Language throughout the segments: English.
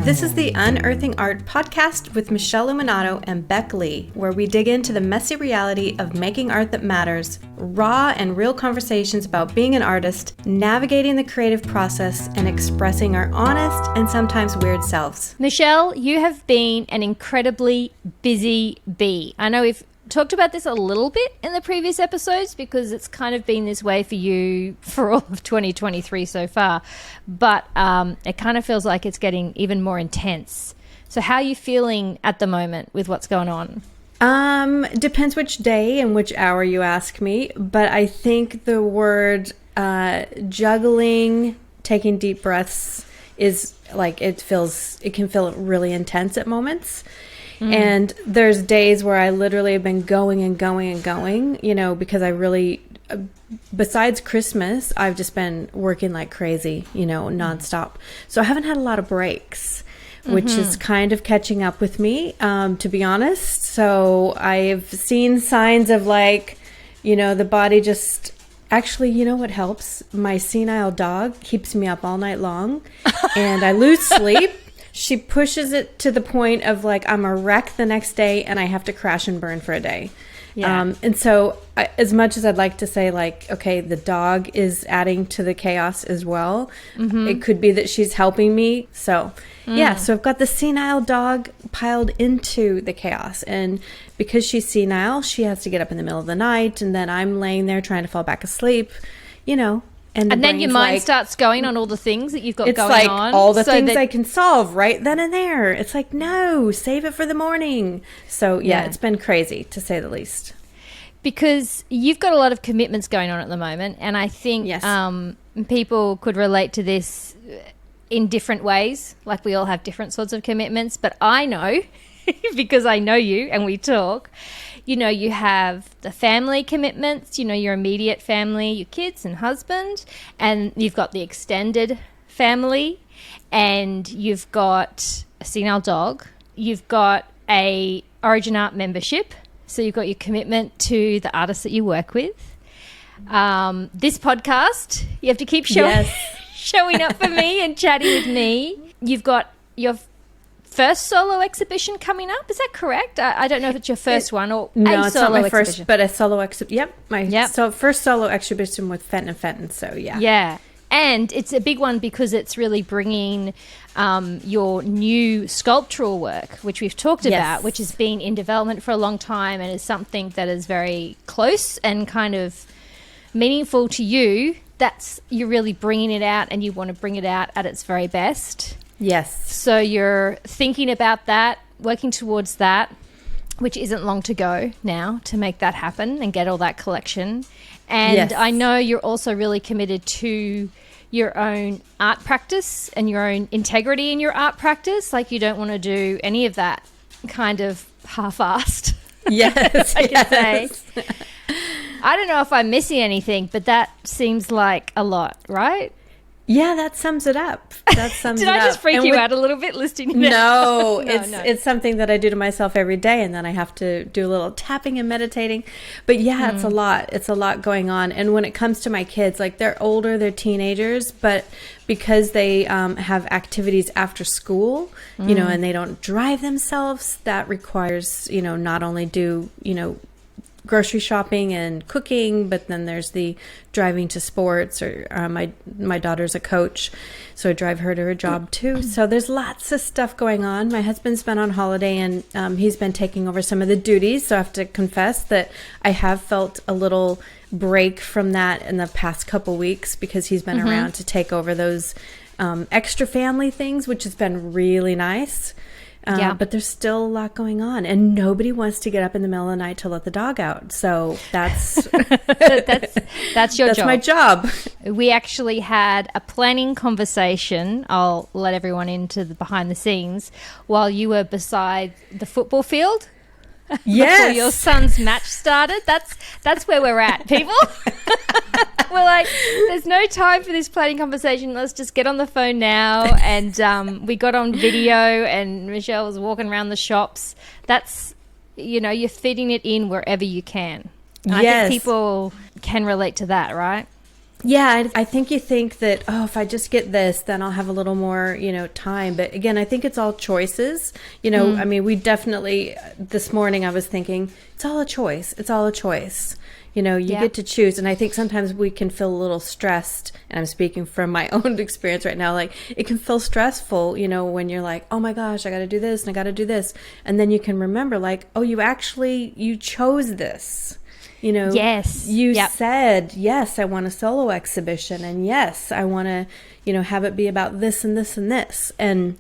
This is the Unearthing Art Podcast with Michele and Beck Lee, where we dig into the messy reality of making art that matters, raw and real conversations about being an artist, navigating the creative process, and expressing our honest and sometimes weird selves. Michele, you have been an incredibly busy bee. I know we've talked about this a little bit in the previous episodes because it's kind of been this way for you for all of 2023 so far, but it kind of feels like it's getting even more intense. So how are you feeling at the moment with what's going on? Depends which day and which hour you ask me, but I think the word juggling, taking deep breaths is like it can feel really intense at moments. And there's days where I literally have been going and going and going, because I really, besides Christmas, I've just been working like crazy, nonstop. So I haven't had a lot of breaks, which is kind of catching up with me, to be honest. So I've seen signs of the body just, actually, you know what helps? My senile dog keeps me up all night long and I lose sleep. She pushes it to the point of I'm a wreck the next day and I have to crash and burn for a day. Yeah. And so as much as I'd like to say okay, the dog is adding to the chaos as well. It could be that she's helping me. So so I've got the senile dog piled into the chaos. And because she's senile, she has to get up in the middle of the night. And then I'm laying there trying to fall back asleep, And then your mind starts going on all the things that you've got going on. It's all the things I can solve right then and there. It's no, save it for the morning. So, it's been crazy, to say the least. Because you've got a lot of commitments going on at the moment. And I think people could relate to this in different ways. We all have different sorts of commitments. But I know, because I know you and we talk, you have the family commitments, your immediate family, your kids and husband, and you've got the extended family, and you've got a senile dog, you've got a Origin Art membership, so you've got your commitment to the artists that you work with. This podcast, you have to keep showing up for me and chatting with me. You've got your first solo exhibition coming up, is that correct? I don't know if it's your first one or no, a it's solo not my exhibition. first, but a solo exhibition. So first solo exhibition with Fenton and Fenton. So yeah, and it's a big one because it's really bringing your new sculptural work, which we've talked about, which has been in development for a long time and is something that is very close and kind of meaningful to you. You're really bringing it out, and you want to bring it out at its very best. Yes. So you're thinking about that, working towards that, which isn't long to go now to make that happen and get all that collection. And I know you're also really committed to your own art practice and your own integrity in your art practice. You don't want to do any of that kind of half-assed. Yes. I can say. I don't know if I'm missing anything, but that seems like a lot, right? Yeah, that sums it up. Did I just freak you out a little bit listening to that? No, it's something that I do to myself every day, and then I have to do a little tapping and meditating. But it's a lot. It's a lot going on. And when it comes to my kids, they're older, they're teenagers, but because they have activities after school, and they don't drive themselves, that requires, not only do, grocery shopping and cooking, but then there's the driving to sports, or my daughter's a coach, so I drive her to her job too. So there's lots of stuff going on. My husband's been on holiday, and he's been taking over some of the duties, so I have to confess that I have felt a little break from that in the past couple weeks because he's been around to take over those extra family things, which has been really nice. But there's still a lot going on, and nobody wants to get up in the middle of the night to let the dog out. So that's that's your job. That's my job. We actually had a planning conversation. I'll let everyone into the behind the scenes while you were beside the football field. Before your son's match started. That's where we're at, people. We're there's no time for this planning conversation. Let's just get on the phone now. And we got on video, and Michele was walking around the shops. That's, you're fitting it in wherever you can. And I think people can relate to that, right? Yeah, I think you think that, oh, if I just get this, then I'll have a little more, time. But again, I think it's all choices. I mean, we definitely, this morning I was thinking, it's all a choice. It's all a choice. You get to choose. And I think sometimes we can feel a little stressed. And I'm speaking from my own experience right now. Like, it can feel stressful, when you're like, oh my gosh, I got to do this and I got to do this. And then you can remember, like, oh, you chose this. Yes. You said, yes, I want a solo exhibition. And yes, I want to, have it be about this and this and this. And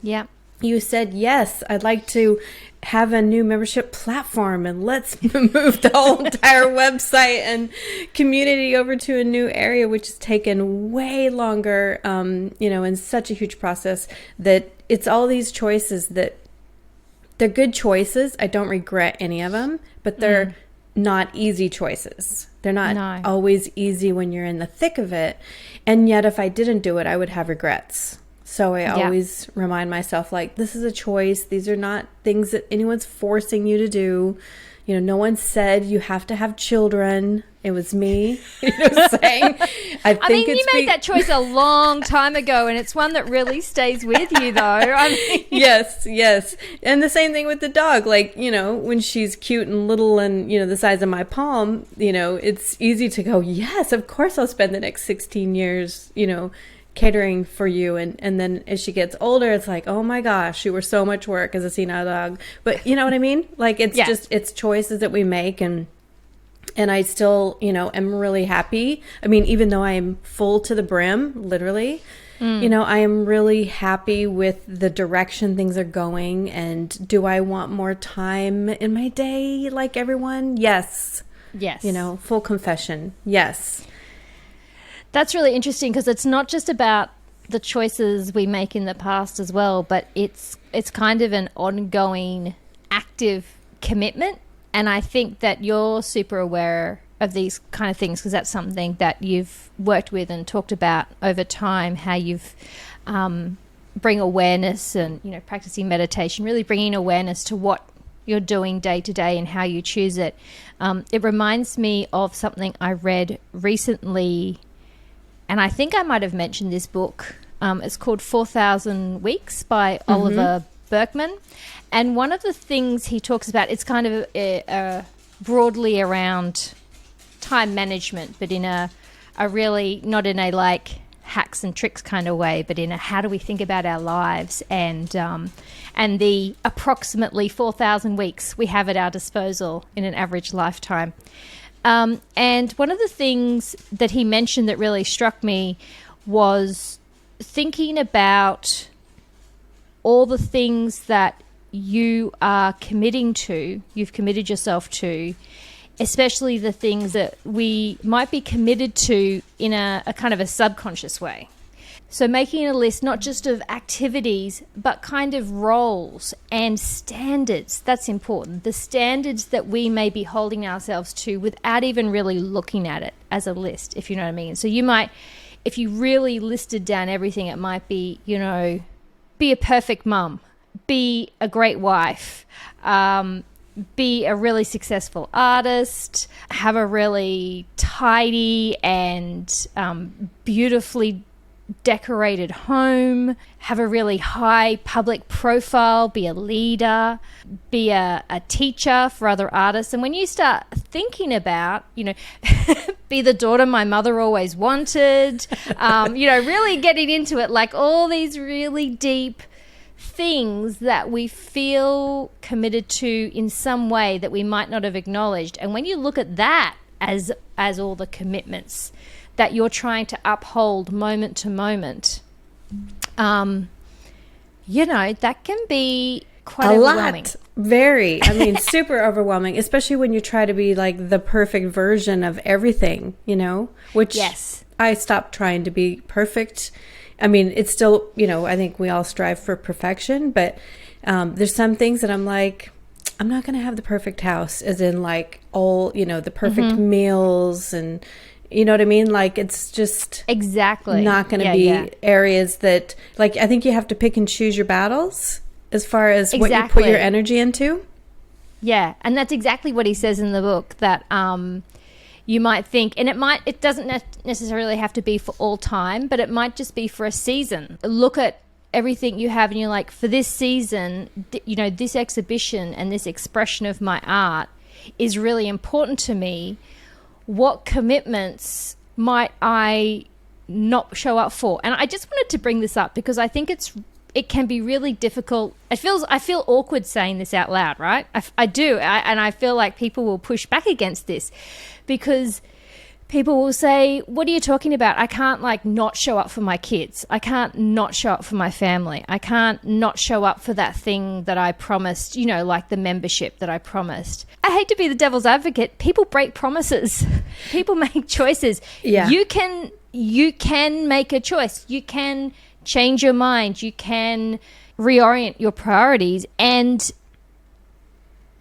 you said, yes, I'd like to have a new membership platform, and let's move the whole entire website and community over to a new area, which has taken way longer, in such a huge process, that it's all these choices that they're good choices. I don't regret any of them, but they're not easy choices. They're not always easy when you're in the thick of it. And yet, if I didn't do it, I would have regrets. So I always remind myself, like, this is a choice. These are not things that anyone's forcing you to do. No one said you have to have children. It was me, saying. I think you made that choice a long time ago, and it's one that really stays with you, though. Yes. And the same thing with the dog. Like, when she's cute and little and, the size of my palm, it's easy to go, yes, of course I'll spend the next 16 years, catering for you. And then as she gets older, it's like, oh my gosh, you were so much work as a senile dog. But you know what I mean? Like, it's just, it's choices that we make. And I still, am really happy. I mean, even though I am full to the brim, literally, I am really happy with the direction things are going. And do I want more time in my day like everyone? Yes. Full confession. Yes. That's really interesting, because it's not just about the choices we make in the past as well, but it's kind of an ongoing active commitment. And I think that you're super aware of these kind of things, because that's something that you've worked with and talked about over time, how you've bring awareness and, practicing meditation, really bringing awareness to what you're doing day to day and how you choose it. It reminds me of something I read recently, and I think I might have mentioned this book. It's called 4,000 Weeks by Oliver Berkman. And one of the things he talks about, it's kind of broadly around time management, but in a really, not in a like hacks and tricks kind of way, but in a how do we think about our lives and the approximately 4,000 weeks we have at our disposal in an average lifetime. And one of the things that he mentioned that really struck me was thinking about all the things that you are committing to, you've committed yourself to, especially the things that we might be committed to in a kind of a subconscious way. So making a list not just of activities, but kind of roles and standards. That's important. The standards that we may be holding ourselves to without even really looking at it as a list, if you know what I mean. So you might, if you really listed down everything, it might be, be a perfect mum, be a great wife, be a really successful artist, have a really tidy and beautifully decorated home, have a really high public profile, be a leader, be a teacher for other artists. And when you start thinking about, be the daughter my mother always wanted, really getting into it, like all these really deep things that we feel committed to in some way that we might not have acknowledged. And when you look at that as all the commitments that you're trying to uphold moment to moment, that can be quite overwhelming. Lot. Very. I mean, super overwhelming, especially when you try to be like the perfect version of everything, which I stopped trying to be perfect. I mean, it's still, I think we all strive for perfection, but there's some things that I'm like, I'm not going to have the perfect house, as in like all, the perfect meals and, you know what I mean? Like, it's just exactly not going to be areas that, like, I think you have to pick and choose your battles as far as what you put your energy into. Yeah. And that's exactly what he says in the book, that, you might think, and it doesn't necessarily have to be for all time, but it might just be for a season. Look at everything you have and you're like, for this season, this exhibition and this expression of my art is really important to me. What commitments might I not show up for? And I just wanted to bring this up because I think it can be really difficult. I feel awkward saying this out loud, right? I do. And I feel like people will push back against this because people will say, what are you talking about? I can't not show up for my kids. I can't not show up for my family. I can't not show up for that thing that I promised, like the membership that I promised. I hate to be the devil's advocate. People break promises. People make choices. Yeah. You can make a choice. You can change your mind. You can reorient your priorities. And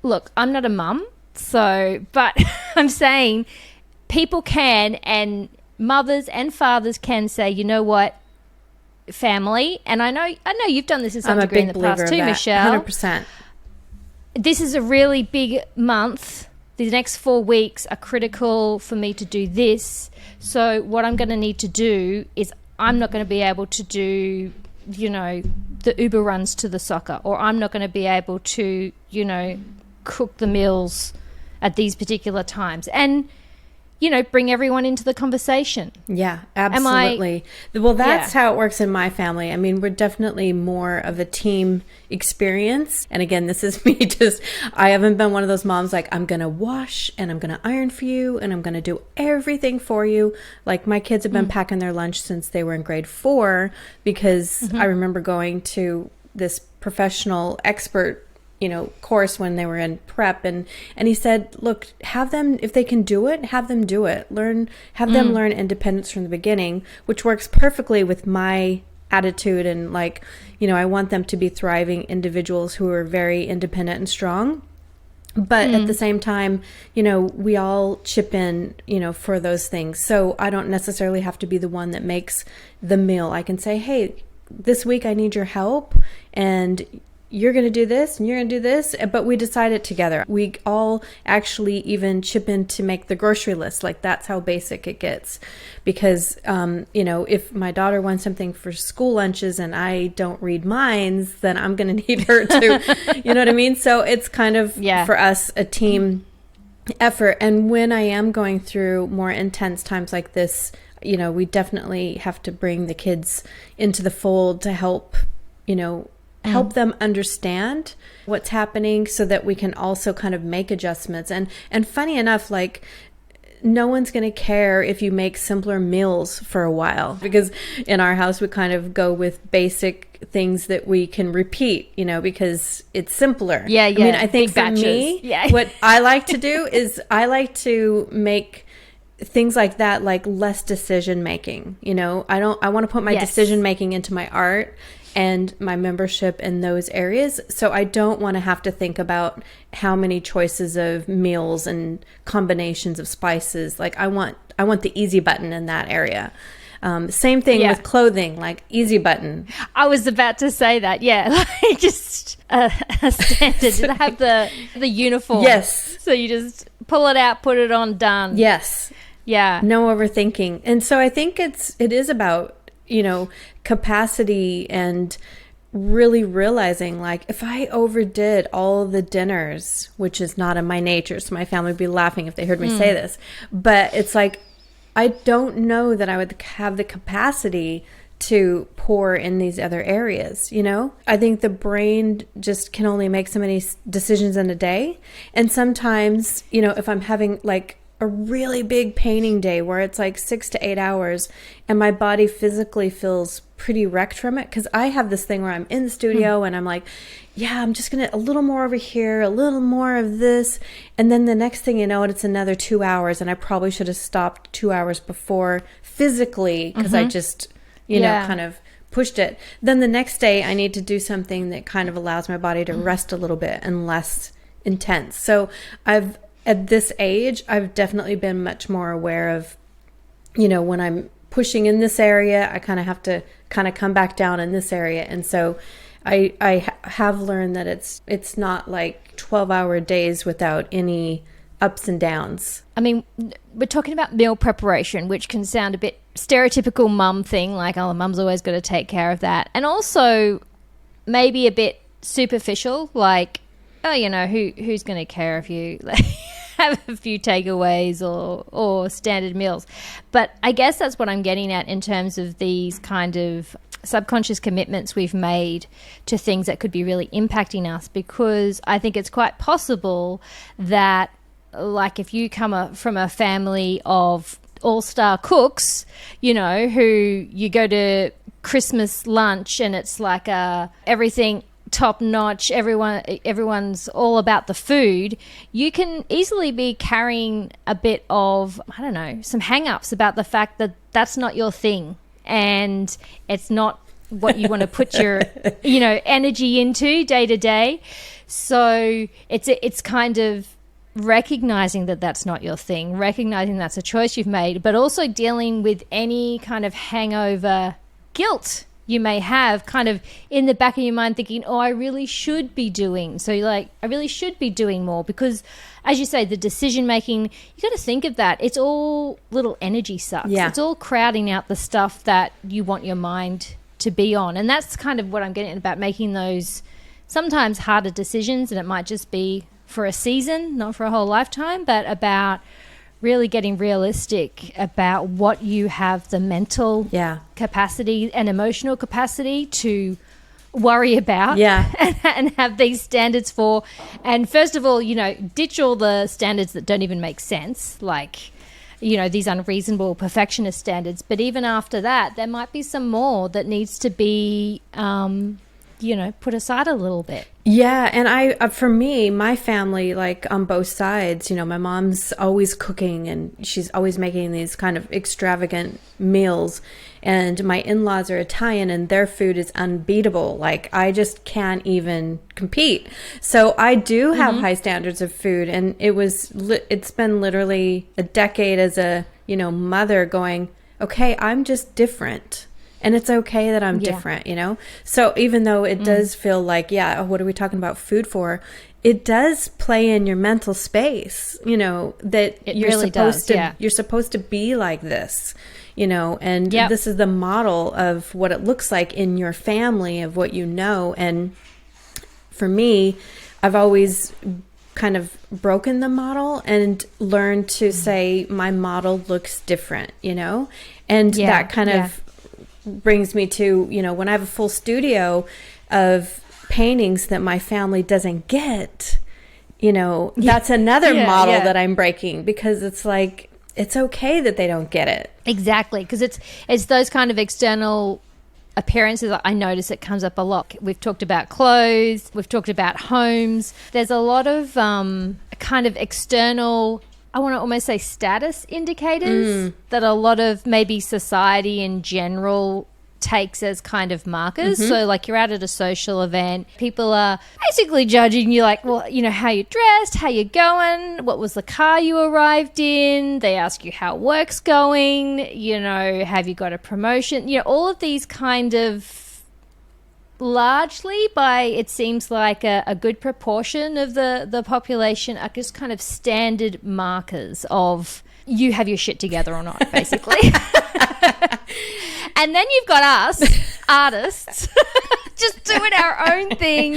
look, I'm not a mum, but I'm saying people can, and mothers and fathers can say, you know what, family, and I know you've done this to some degree in the past too, Michele. 100%. This is a really big month. The next 4 weeks are critical for me to do this. So what I'm going to need to do is I'm not going to be able to do, the Uber runs to the soccer, or I'm not going to be able to, cook the meals at these particular times. And bring everyone into the conversation. Yeah, absolutely. Well, that's how it works in my family. I mean, we're definitely more of a team experience. And again, this is me I haven't been one of those moms like, I'm going to wash and I'm going to iron for you and I'm going to do everything for you. Like my kids have been packing their lunch since they were in grade 4 because I remember going to this professional expert course when they were in prep, and he said, look, have them, if they can do it, have them do it. Have them learn independence from the beginning, which works perfectly with my attitude. And I want them to be thriving individuals who are very independent and strong. But at the same time, we all chip in, for those things. So I don't necessarily have to be the one that makes the meal. I can say, hey, this week I need your help, and you're going to do this and you're going to do this, but we decide it together. We all actually even chip in to make the grocery list. That's how basic it gets. Because, if my daughter wants something for school lunches and I don't read minds, then I'm going to need her to, you know what I mean? So it's kind of, for us, a team effort. And when I am going through more intense times like this, we definitely have to bring the kids into the fold to help them understand what's happening so that we can also kind of make adjustments. And funny enough, no one's going to care if you make simpler meals for a while, because in our house we kind of go with basic things that we can repeat, because it's simpler. Yeah. I mean, I think Big for batches. me, what I like to do is I like to make things like that, less decision making. I want to put my decision making into my art and my membership in those areas. So I don't want to have to think about how many choices of meals and combinations of spices. I want the easy button in that area. Same thing with clothing, easy button. I was about to say that. Yeah, just a standard to have the uniform. Yes. So you just pull it out, put it on, done. Yes. Yeah. No overthinking. And so I think it is about, capacity and really realizing if I overdid all the dinners, which is not in my nature, so my family would be laughing if they heard me say this, but it's I don't know that I would have the capacity to pour in these other areas. I think the brain just can only make so many decisions in a day. And sometimes, if I'm having a really big painting day where it's 6 to 8 hours and my body physically feels pretty wrecked from it, because I have this thing where I'm in the studio and I'm I'm just gonna a little more over here, a little more of this, and then the next thing you know it's another 2 hours, and I probably should have stopped 2 hours before physically because I just kind of pushed it. Then the next day I need to do something that kind of allows my body to rest a little bit and less intense. So at this age, I've definitely been much more aware of, when I'm pushing in this area, I kind of have to kind of come back down in this area. And so I have learned that it's not 12-hour days without any ups and downs. I mean, we're talking about meal preparation, which can sound a bit stereotypical mum thing, like, oh, mum's always got to take care of that. And also maybe a bit superficial, like, oh, you know, who's going to care if you have a few takeaways or standard meals. But I guess that's what I'm getting at in terms of these kind of subconscious commitments we've made to things that could be really impacting us, because I think it's quite possible that, like, if you come from a family of all-star cooks, you know, who you go to Christmas lunch and it's like everything top notch, everyone's all about the food, you can easily be carrying a bit of, I don't know, some hang-ups about the fact that that's not your thing and it's not what you want to put your, you know, energy into day to day. So it's kind of recognizing that that's not your thing, recognizing that's a choice you've made, but also dealing with any kind of hangover guilt you may have kind of in the back of your mind, thinking, oh, I really should be doing. So you're like, I really should be doing more, because as you say, the decision making, you got to think of that. It's all little energy sucks. Yeah. It's all crowding out the stuff that you want your mind to be on. And that's kind of what I'm getting at about making those sometimes harder decisions. And it might just be for a season, not for a whole lifetime, but about really getting realistic about what you have the mental capacity and emotional capacity to worry about and have these standards for. And first of all, you know, ditch all the standards that don't even make sense, like, you know, these unreasonable perfectionist standards. But even after that, there might be some more that needs to be, you know, put aside a little bit. Yeah. And for me, my family, like on both sides, you know, my mom's always cooking and she's always making these kind of extravagant meals. And my in-laws are Italian and their food is unbeatable. Like, I just can't even compete. So I do have high standards of food. And it's been literally a decade as a, you know, mother going, okay, I'm just different. And it's okay that I'm different, you know? So even though it does feel like, what are we talking about food for? It does play in your mental space, you know, that you're supposed to be like this, you know, and this is the model of what it looks like in your family, of what you know. And for me, I've always kind of broken the model and learned to say my model looks different, you know? And that kind of brings me to, you know, when I have a full studio of paintings that my family doesn't get, you know, that's another model that I'm breaking, because it's like, it's okay that they don't get it. Exactly, because it's those kind of external appearances. I notice it comes up a lot. We've talked about clothes, we've talked about homes. There's a lot of kind of external, I want to almost say status indicators that a lot of maybe society in general takes as kind of markers. So like, you're out at a social event, people are basically judging you, like, well, you know, how you're dressed, how you're going, what was the car you arrived in, they ask you how work's going, you know, have you got a promotion, you know, all of these kind of, largely by, it seems like a good proportion of the population, are just kind of standard markers of you have your shit together or not, basically. And then you've got us, artists, just doing our own thing,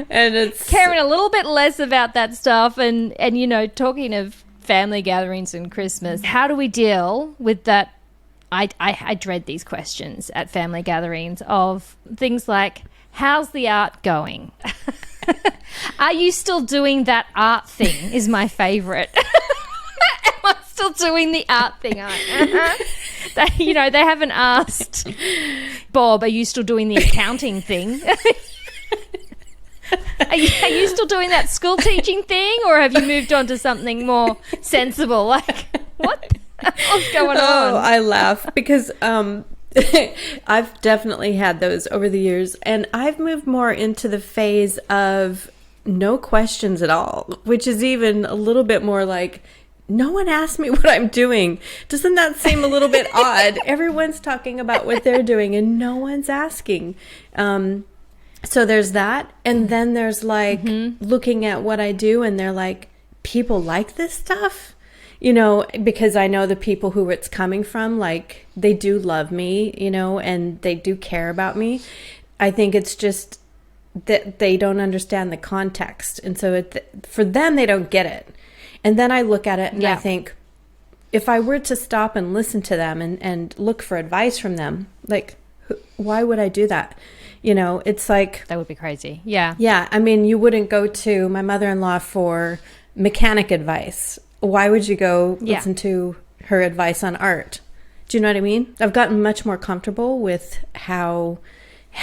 and it's caring a little bit less about that stuff. And you know, talking of family gatherings and Christmas, how do we deal with that? I dread these questions at family gatherings of things like, how's the art going? Are you still doing that art thing is my favorite. Am I still doing the art thing? You know, they haven't asked, Bob, are you still doing the accounting thing? Are you still doing that school teaching thing, or have you moved on to something more sensible? Like, what's going on? Oh, I laugh because I've definitely had those over the years, and I've moved more into the phase of no questions at all, which is even a little bit more like, no one asked me what I'm doing. Doesn't that seem a little bit odd? Everyone's talking about what they're doing and no one's asking. So there's that. And then there's like looking at what I do, and they're like, people like this stuff, you know, because I know the people who it's coming from, like, they do love me, you know, and they do care about me. I think it's just that they don't understand the context. And so for them, they don't get it. And then I look at it and I think, if I were to stop and listen to them and look for advice from them, like, why would I do that? You know, it's like... That would be crazy. Yeah. Yeah. I mean, you wouldn't go to my mother-in-law for mechanic advice. Why would you go listen to her advice on art? Do you know what I mean? I've gotten much more comfortable with how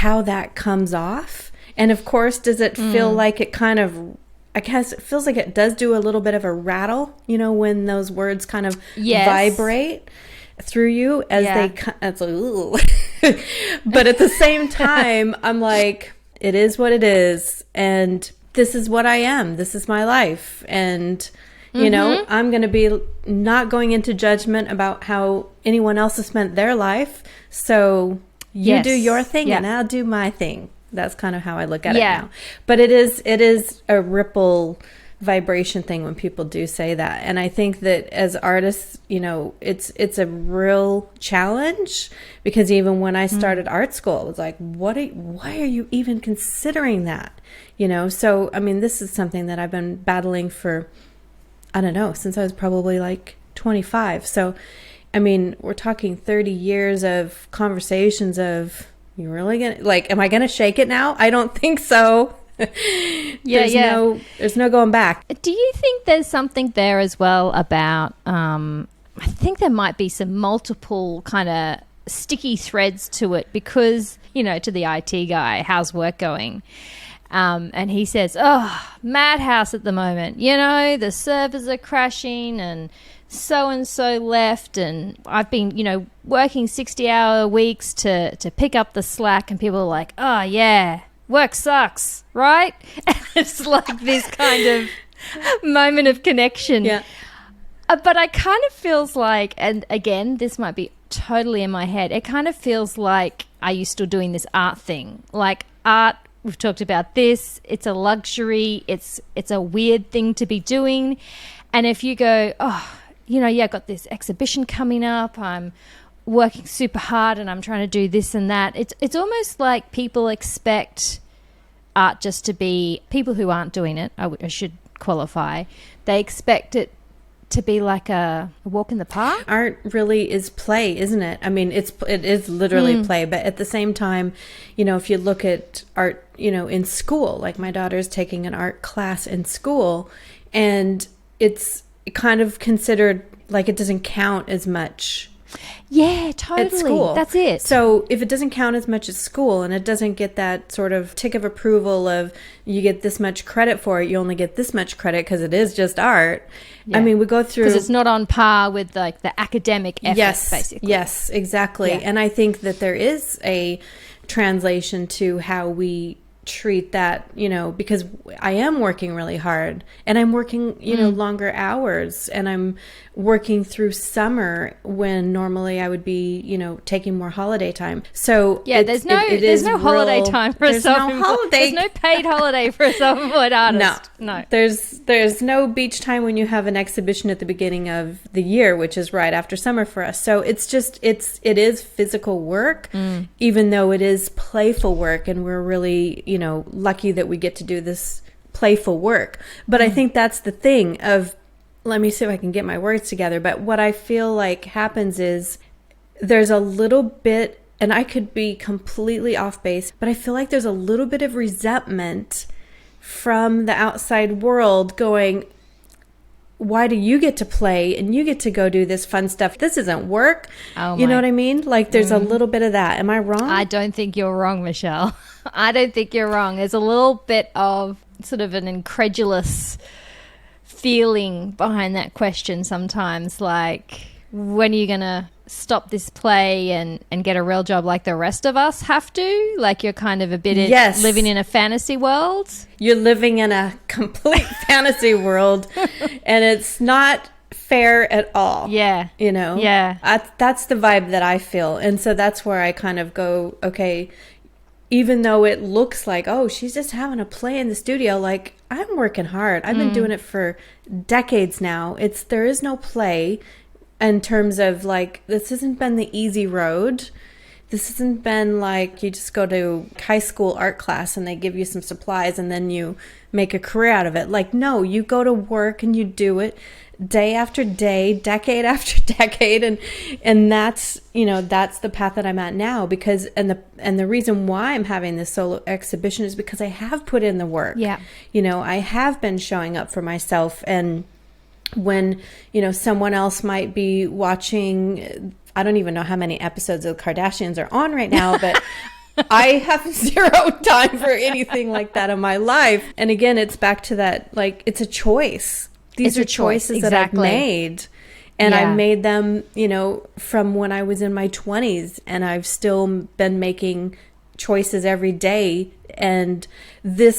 that comes off. And of course, does it feel like it kind of, I guess it feels like it does do a little bit of a rattle, you know, when those words kind of vibrate through you as it's like, ooh. But at the same time, I'm like, it is what it is. And this is what I am. This is my life. And, you know, I'm going to be not going into judgment about how anyone else has spent their life. So you do your thing and I'll do my thing. That's kind of how I look at it now. But it is a ripple vibration thing when people do say that. And I think that as artists, you know, it's a real challenge, because even when I started art school, it was like, why are you even considering that? You know, so, I mean, this is something that I've been battling for, I don't know, since I was probably like 25. So, I mean, we're talking 30 years of conversations of, you really gonna, like, am I gonna shake it now? I don't think so. There's no going back. Do you think there's something there as well about, I think there might be some multiple kind of sticky threads to it, because, you know, to the IT guy, how's work going? And he says, madhouse at the moment. You know, the servers are crashing and so left, and I've been, you know, working 60-hour weeks to pick up the slack, and people are like, oh, yeah, work sucks, right? And it's like this kind of moment of connection. Yeah. But I kind of feels like, and again, this might be totally in my head, it kind of feels like, are you still doing this art thing? Like, art, we've talked about this, it's a luxury, it's a weird thing to be doing. And if you go, you know, I've got this exhibition coming up, I'm working super hard and I'm trying to do this and that. It's almost like people expect art just to be, people who aren't doing it, I should qualify, they expect it to be like a walk in the park. Art really is play, isn't it? I mean, it is literally play, but at the same time, you know, if you look at art, you know, in school, like my daughter's taking an art class in school, and it's kind of considered like it doesn't count as much. Yeah, totally. At school. That's it. So if it doesn't count as much at school, and it doesn't get that sort of tick of approval of you get this much credit for it, you only get this much credit because it is just art. Yeah. I mean, we go through... Because it's not on par with like the academic effort, basically. Yes, exactly. Yeah. And I think that there is a translation to how we treat that, you know, because I am working really hard, and I'm working, you know, longer hours, and I'm working through summer when normally I would be, you know, taking more holiday time. So yeah, there's no holiday time for a self-employed. There's no paid holiday for a self-employed artist. No. There's no beach time when you have an exhibition at the beginning of the year, which is right after summer for us. So it's just it is physical work, even though it is playful work, and we're really, you know, lucky that we get to do this playful work. But I think that's the thing of, let me see if I can get my words together. But what I feel like happens is there's a little bit, and I could be completely off base, but I feel like there's a little bit of resentment from the outside world going, why do you get to play and you get to go do this fun stuff? This isn't work. You know what I mean? Like there's a little bit of that. Am I wrong? I don't think you're wrong, Michele. I don't think you're wrong. There's a little bit of sort of an incredulous feeling behind that question sometimes, like, when are you going to stop this play and get a real job like the rest of us have to? Like, you're kind of a bit living in a fantasy world. You're living in a complete fantasy world, and it's not fair at all. Yeah. You know? Yeah. That's the vibe that I feel. And so that's where I kind of go, okay, even though it looks like, oh, she's just having a play in the studio, like, I'm working hard. I've been doing it for decades now. There is no play in terms of like, this hasn't been the easy road. This hasn't been like you just go to high school art class and they give you some supplies and then you make a career out of it. Like, no, you go to work and you do it day after day, decade after decade, and that's, you know, that's the path that I'm at now, because and the reason why I'm having this solo exhibition is because I have put in the work. Yeah. You know, I have been showing up for myself, and when, you know, someone else might be watching, I don't even know how many episodes of the Kardashians are on right now, but I have zero time for anything like that in my life. And again, it's back to that, like, it's a choice. These are choices that I've made. And I made them, you know, from when I was in my 20s. And I've still been making choices every day. And the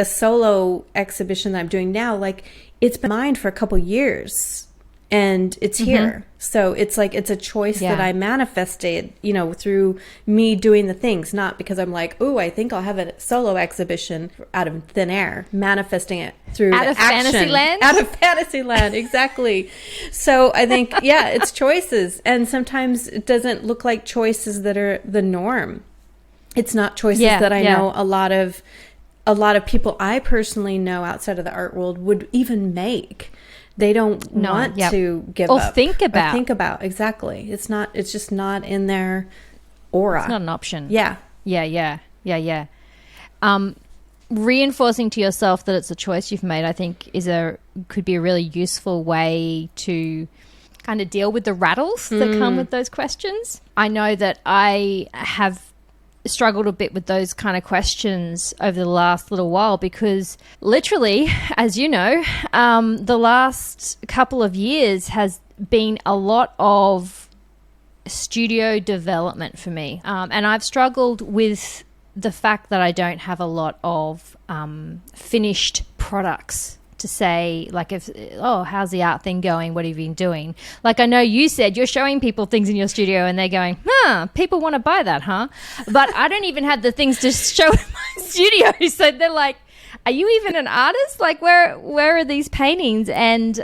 solo exhibition that I'm doing now, like, it's been mine for a couple years. And it's here. So it's like, it's a choice that I manifested, you know, through me doing the things, not because I'm like, oh, I think I'll have a solo exhibition out of thin air, manifesting it through out of action. Fantasyland. Out of Fantasyland, exactly. So I think, it's choices. And sometimes it doesn't look like choices that are the norm. It's not choices that I know a lot of people I personally know outside of the art world would even make. They don't want to give up. Or think about. Exactly. It's just not in their aura. It's not an option. Yeah. Yeah. Reinforcing to yourself that it's a choice you've made, I think, could be a really useful way to kind of deal with the rattles that come with those questions. I know that I have struggled a bit with those kind of questions over the last little while, because literally, as you know, the last couple of years has been a lot of studio development for me. And I've struggled with the fact that I don't have a lot of finished products to say, like, how's the art thing going? What have you been doing? Like, I know you said you're showing people things in your studio and they're going, people want to buy that, huh? But I don't even have the things to show in my studio. So they're like, are you even an artist? Like, where are these paintings? And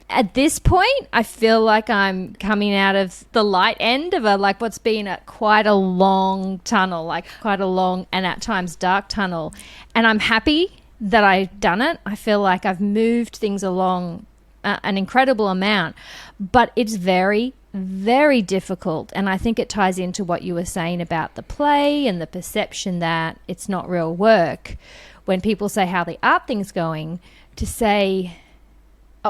at this point, I feel like I'm coming out of the light end of what's been quite a long tunnel, like quite a long and at times dark tunnel. And I'm happy that I've done it. I feel like I've moved things along an incredible amount, but it's very, very difficult. And I think it ties into what you were saying about the play and the perception that it's not real work. When people say how the art thing's going, to say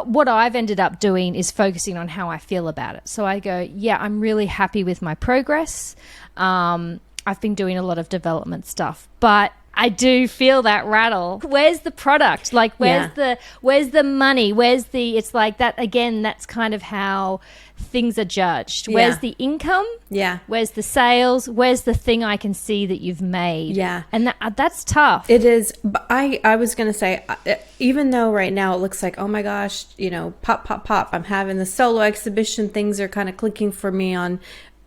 what I've ended up doing is focusing on how I feel about it. So I go, I'm really happy with my progress. I've been doing a lot of development stuff, but I do feel that rattle. Where's the product? Like, where's the money? It's like that again, that's kind of how things are judged. Where's the income? Yeah. Where's the sales? Where's the thing I can see that you've made? Yeah. And that's tough. It is. But I was going to say, even though right now it looks like, oh my gosh, you know, pop, I'm having the solo exhibition, things are kind of clicking for me on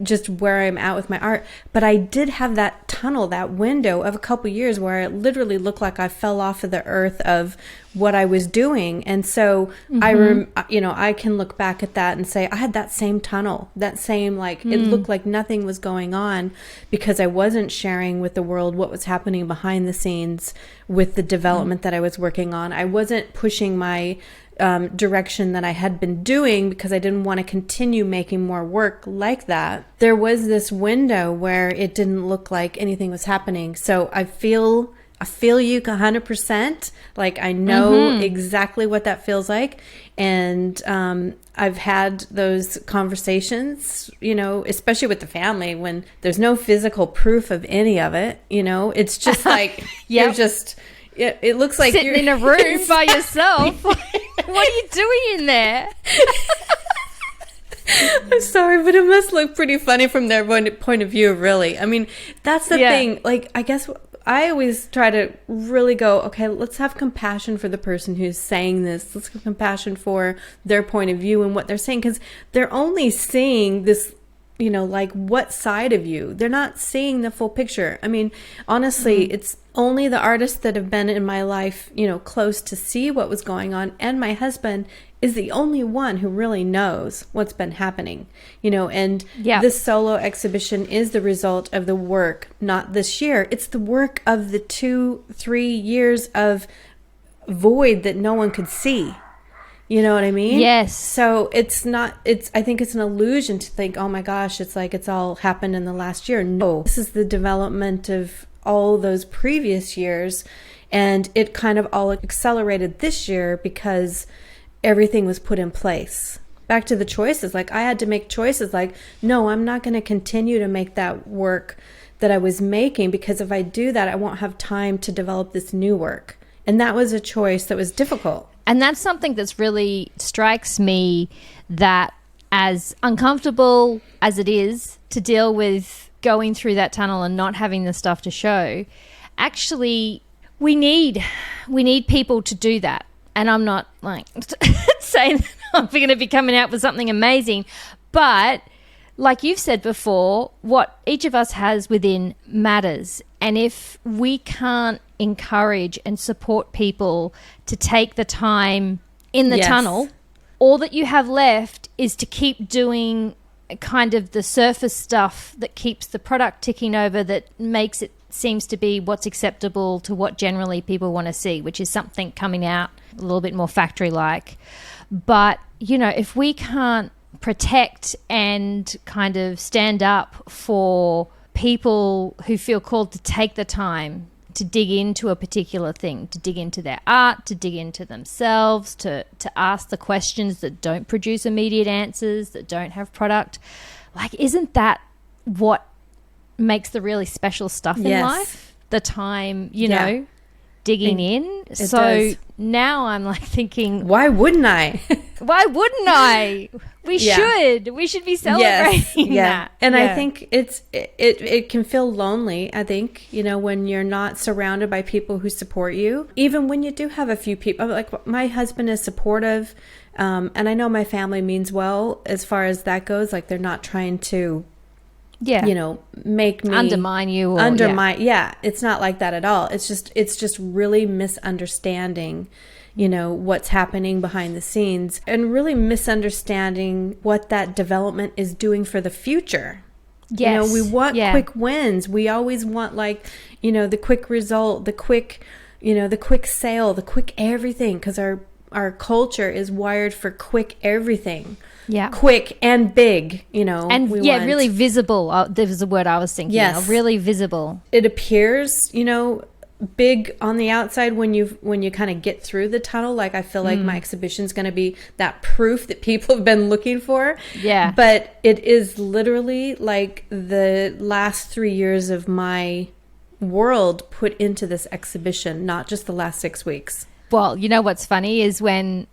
just where I'm at with my art. But I did have that tunnel, that window of a couple years where it literally looked like I fell off of the earth of what I was doing. And so I can look back at that and say, I had that same tunnel, that same, like, it looked like nothing was going on because I wasn't sharing with the world what was happening behind the scenes with the development that I was working on. I wasn't pushing my direction that I had been doing because I didn't want to continue making more work like that. There was this window where it didn't look like anything was happening. So I feel you 100%. Like, I know exactly what that feels like. And I've had those conversations, you know, especially with the family when there's no physical proof of any of it. You know, it's just like, you're just... It looks like sitting you're in a room by yourself. What are you doing in there? I'm sorry, but it must look pretty funny from their point of view, really. I mean, that's the thing. Like, I guess I always try to really go, okay, let's have compassion for the person who's saying this. Let's have compassion for their point of view and what they're saying, because they're only seeing this like what side of you. They're not seeing the full picture. I mean, honestly, it's only the artists that have been in my life, close to see what was going on. And my husband is the only one who really knows what's been happening, and this solo exhibition is the result of the work, not this year. It's the work of the 2-3 years of void that no one could see. You know what I mean? Yes. So I think it's an illusion to think, oh my gosh, it's like it's all happened in the last year. No, this is the development of all those previous years. And it kind of all accelerated this year because everything was put in place. Back to the choices. Like I had to make choices like, no, I'm not going to continue to make that work that I was making, because if I do that, I won't have time to develop this new work. And that was a choice that was difficult. And that's something that's really strikes me, that as uncomfortable as it is to deal with going through that tunnel and not having the stuff to show, actually we need people to do that. And I'm not like saying that I'm going to be coming out with something amazing, but like you've said before, what each of us has within matters. And if we can't encourage and support people to take the time in the tunnel, all that you have left is to keep doing kind of the surface stuff that keeps the product ticking over, that makes it seems to be what's acceptable to what generally people want to see, which is something coming out a little bit more factory-like. But, if we can't protect and kind of stand up for people who feel called to take the time to dig into a particular thing, to dig into their art, to dig into themselves, to ask the questions that don't produce immediate answers, that don't have product. Like, isn't that what makes the really special stuff in life? The time, digging in. So does. Now I'm like thinking, why wouldn't I? Why wouldn't I? We should be celebrating that. And I think it can feel lonely, I think, when you're not surrounded by people who support you. Even when you do have a few people, like my husband is supportive, and I know my family means well as far as that goes. Like they're not trying to make me undermine you or, it's not like that at all. It's just really misunderstanding what's happening behind the scenes, and really misunderstanding what that development is doing for the future. Yes. We want quick wins. We always want the quick result, the quick sale, the quick everything, because our culture is wired for quick everything. Yeah. Quick and big, And really visible. There was a word I was thinking of. Really visible. It appears, big on the outside when you kind of get through the tunnel. Like I feel like my exhibition is going to be that proof that people have been looking for. Yeah. But it is literally like the last 3 years of my world put into this exhibition, not just the last 6 weeks. Well, what's funny is when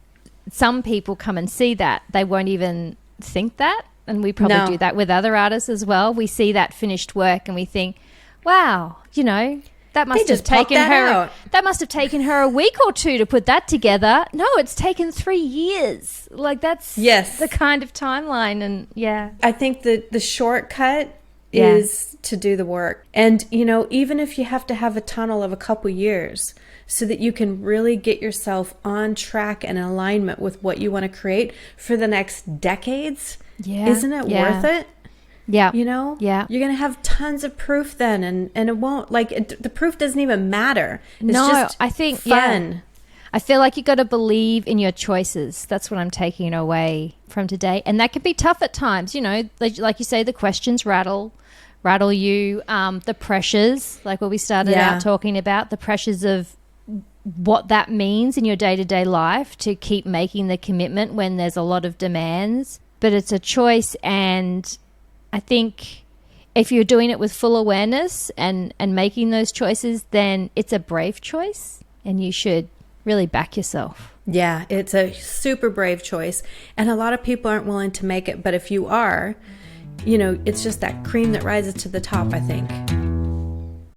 some people come and see that, they won't even think that. And we probably do that with other artists as well. We see that finished work and we think, wow, that must have taken her a week or two to put that together. No, it's taken 3 years. Like that's the kind of timeline. And I think that the shortcut is to do the work. And, even if you have to have a tunnel of a couple years so that you can really get yourself on track and alignment with what you want to create for the next decades, isn't it worth it? Yeah. You're going to have tons of proof then, and it won't, the proof doesn't even matter. It's just I think fun. I feel like you got to believe in your choices. That's what I'm taking away from today. And that can be tough at times, like you say, the questions rattle you, the pressures, like what we started out talking about, the pressures of what that means in your day-to-day life to keep making the commitment when there's a lot of demands. But it's a choice, and I think if you're doing it with full awareness and making those choices, then it's a brave choice and you should really back yourself. Yeah, it's a super brave choice. And a lot of people aren't willing to make it. But if you are, it's just that cream that rises to the top, I think.